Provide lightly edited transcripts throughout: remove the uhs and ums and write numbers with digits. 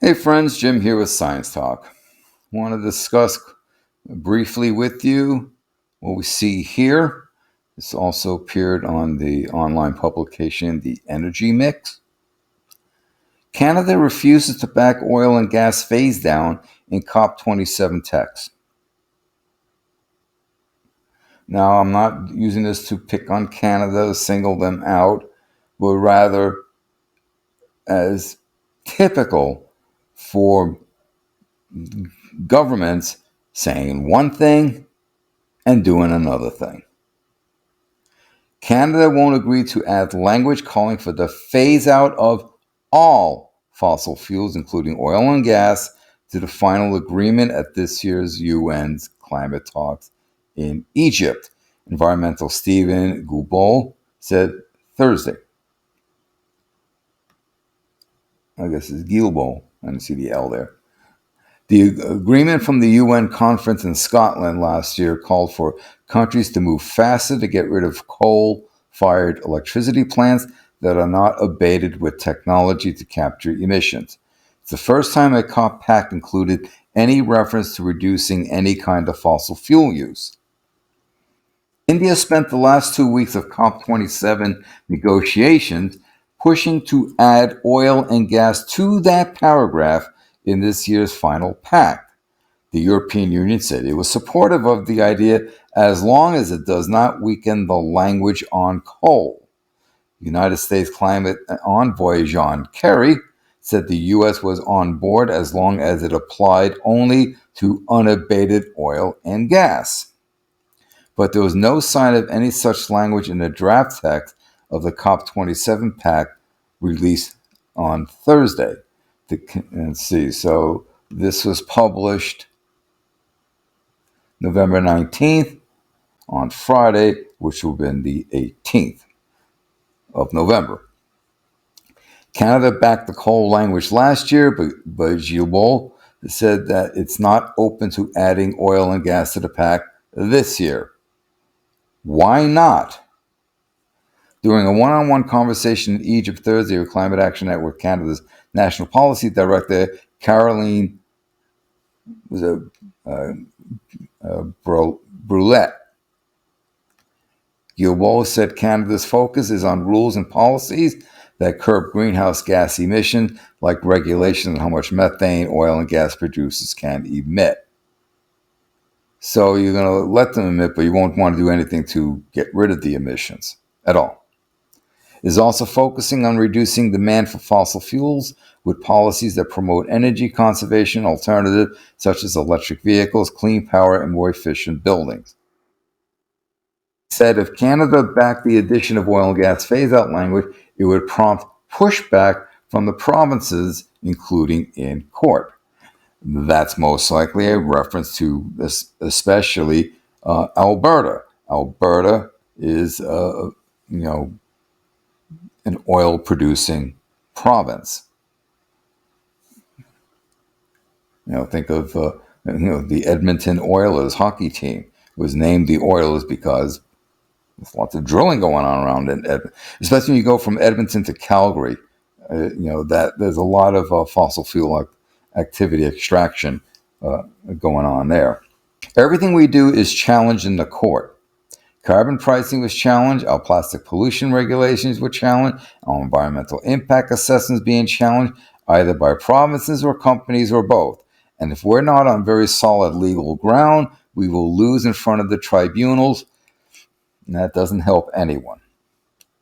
Hey friends, Jim here with Science Talk. I want to discuss briefly with you what we see here. This also appeared on the online publication, The Energy Mix. Canada refuses to back oil and gas phase down in COP27 text. Now, I'm not using this to pick on Canada, single them out, but rather as typical for governments saying one thing and doing another thing. Canada won't agree to add language calling for the phase out of all fossil fuels, including oil and gas, to the final agreement at this year's UN's climate talks in Egypt. Environmental Stephen Guilbeault said Thursday. I guess it's Guilbeault. I didn't see the L there. The agreement from the UN conference in Scotland last year called for countries to move faster to get rid of coal-fired electricity plants that are not abated with technology to capture emissions. It's the first time a COP pact included any reference to reducing any kind of fossil fuel use. India spent the last 2 weeks of COP27 negotiations pushing to add oil and gas to that paragraph in this year's final pact. The European Union said it was supportive of the idea as long as it does not weaken the language on coal. United States climate envoy John Kerry said the U.S. was on board as long as it applied only to unabated oil and gas. But there was no sign of any such language in the draft text of the COP27 pact released on Thursday. Let's see, so this was published November 19th on Friday, which will have been the 18th of November. Canada backed the coal language last year, but Guilbeault said that it's not open to adding oil and gas to the pact this year. Why not? During a one-on-one conversation in Egypt Thursday with Climate Action Network Canada's National Policy Director, Caroline Brulette, Guilbeault said Canada's focus is on rules and policies that curb greenhouse gas emissions, like regulations on how much methane oil and gas producers can emit. So you're going to let them emit, but you won't want to do anything to get rid of the emissions at all. Is also focusing on reducing demand for fossil fuels with policies that promote energy conservation alternatives such as electric vehicles, clean power, and more efficient buildings. He said if Canada backed the addition of oil and gas phase-out language, it would prompt pushback from the provinces, including in court. That's most likely a reference to this, especially Alberta. Alberta is, an oil-producing province. Think of the Edmonton Oilers hockey team was named the Oilers because there's lots of drilling going on around it, especially when you go from Edmonton to Calgary. That there's a lot of fossil fuel activity extraction going on there. Everything we do is challenged in the court. Carbon pricing was challenged, our plastic pollution regulations were challenged, our environmental impact assessments being challenged, either by provinces or companies or both. And if we're not on very solid legal ground, we will lose in front of the tribunals, and that doesn't help anyone.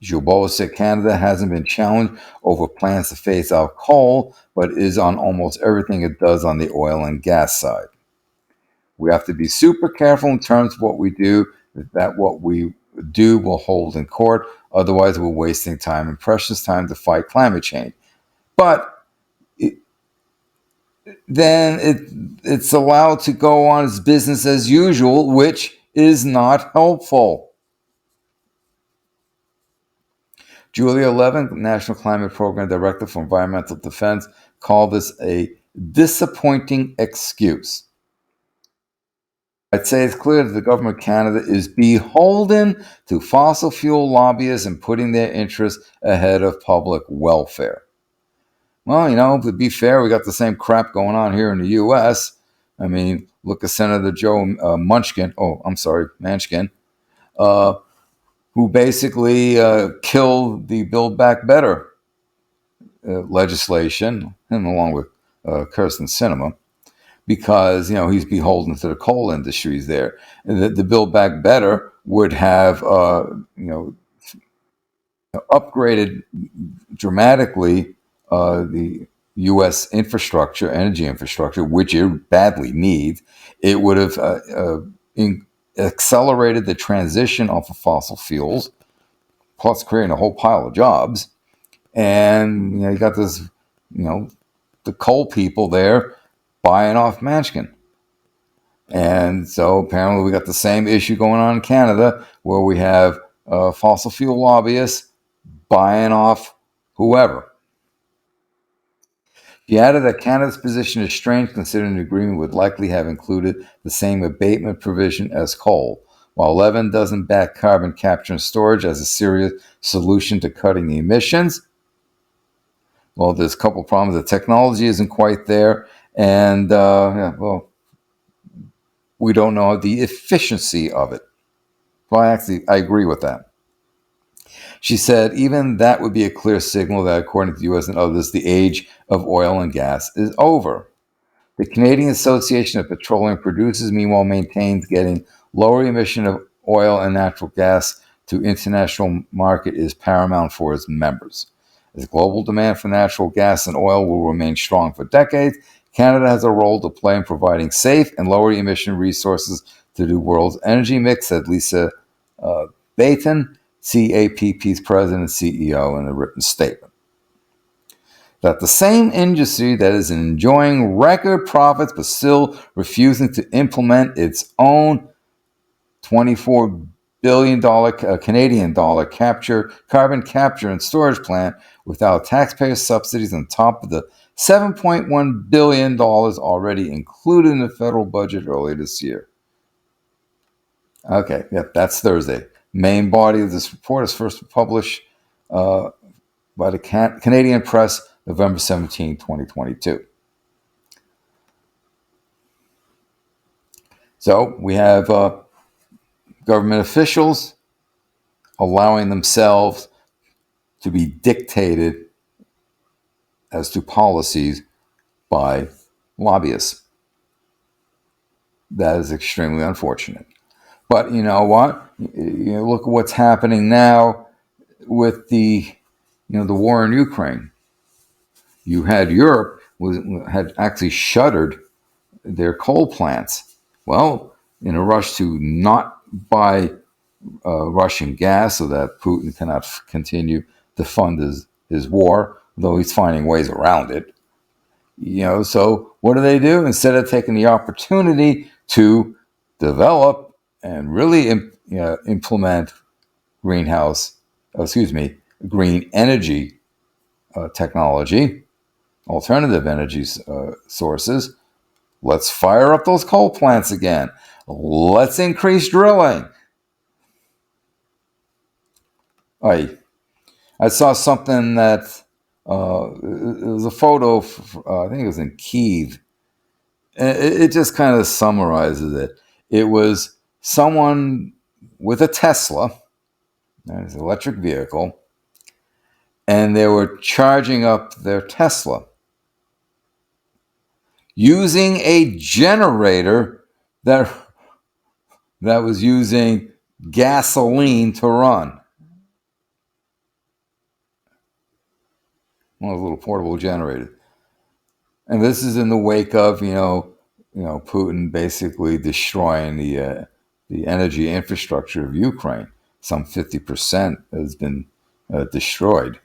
Guilbeault said Canada hasn't been challenged over plans to phase out coal, but is on almost everything it does on the oil and gas side. We have to be super careful in terms of what we do, that what we do will hold in court. Otherwise, we're wasting time and precious time to fight climate change. But then it's allowed to go on as business as usual, which is not helpful. Julia Levin, National Climate Program Director for Environmental Defense, called this a disappointing excuse. I'd say it's clear that the government of Canada is beholden to fossil fuel lobbyists and putting their interests ahead of public welfare. Well, to be fair, we got the same crap going on here in the U.S. I mean, look at Senator Joe Munchkin. Oh, I'm sorry, Manchkin, uh, who basically killed the Build Back Better legislation, and along with Kirsten Sinema, because he's beholden to the coal industries there. And the Build Back Better would have upgraded dramatically the U.S. infrastructure, energy infrastructure, which it badly needs. It would have accelerated the transition off of fossil fuels, plus creating a whole pile of jobs. And you got this, the coal people there buying off Manchkin. And so apparently we got the same issue going on in Canada, where we have fossil fuel lobbyists buying off whoever. He added that Canada's position is strange, considering the agreement would likely have included the same abatement provision as coal. While Levin doesn't back carbon capture and storage as a serious solution to cutting the emissions, well, there's a couple problems. The technology isn't quite there, and we don't know the efficiency of it. Well, I agree with that. She said, even that would be a clear signal that, according to the U.S. and others, the age of oil and gas is over. The Canadian Association of Petroleum Producers, meanwhile, maintains getting lower emission of oil and natural gas to international market is paramount for its members. As global demand for natural gas and oil will remain strong for decades, Canada has a role to play in providing safe and lower emission resources to the world's energy mix, said Lisa Baton, CAPP's president and CEO, in a written statement. That the same industry that is enjoying record profits but still refusing to implement its own $24 billion Canadian dollar carbon capture and storage plant without taxpayer subsidies on top of the $7.1 billion already included in the federal budget earlier this year. Okay, yep, that's Thursday. Main body of this report is first published by the Canadian Press November 17, 2022. So we have government officials allowing themselves to be dictated as to policies by lobbyists. That is extremely unfortunate. But you know what? Look at what's happening now with the war in Ukraine. You had Europe had actually shuttered their coal plants. Well, in a rush to not buy Russian gas so that Putin cannot continue to fund his war, though he's finding ways around it. So what do? Instead of taking the opportunity to develop and really implement green energy technology, alternative energy sources, let's fire up those coal plants again. Let's increase drilling. I saw something that it was a photo. I think it was in Kyiv. It just kind of summarizes it. It was someone with a Tesla, an electric vehicle, and they were charging up their Tesla using a generator that was using gasoline to run. One of those little portable generators. And this is in the wake of Putin basically destroying the energy infrastructure of Ukraine. Some 50% has been destroyed.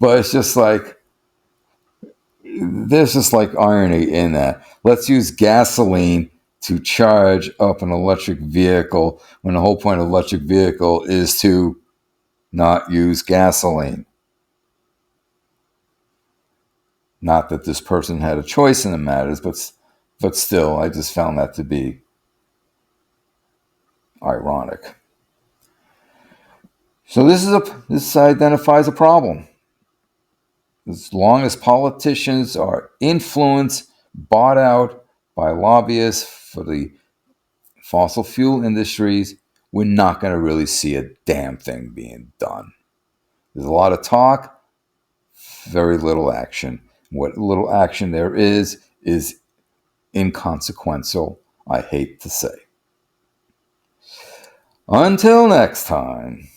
But it's just like there's just like irony in that. Let's use gasoline to charge up an electric vehicle when the whole point of electric vehicle is to not use gasoline. Not that this person had a choice in the matters, but still, I just found that to be ironic. So this identifies a problem. As long as politicians are influenced, bought out by lobbyists for the fossil fuel industries, we're not going to really see a damn thing being done. There's a lot of talk, very little action. What little action there is inconsequential, I hate to say. Until next time.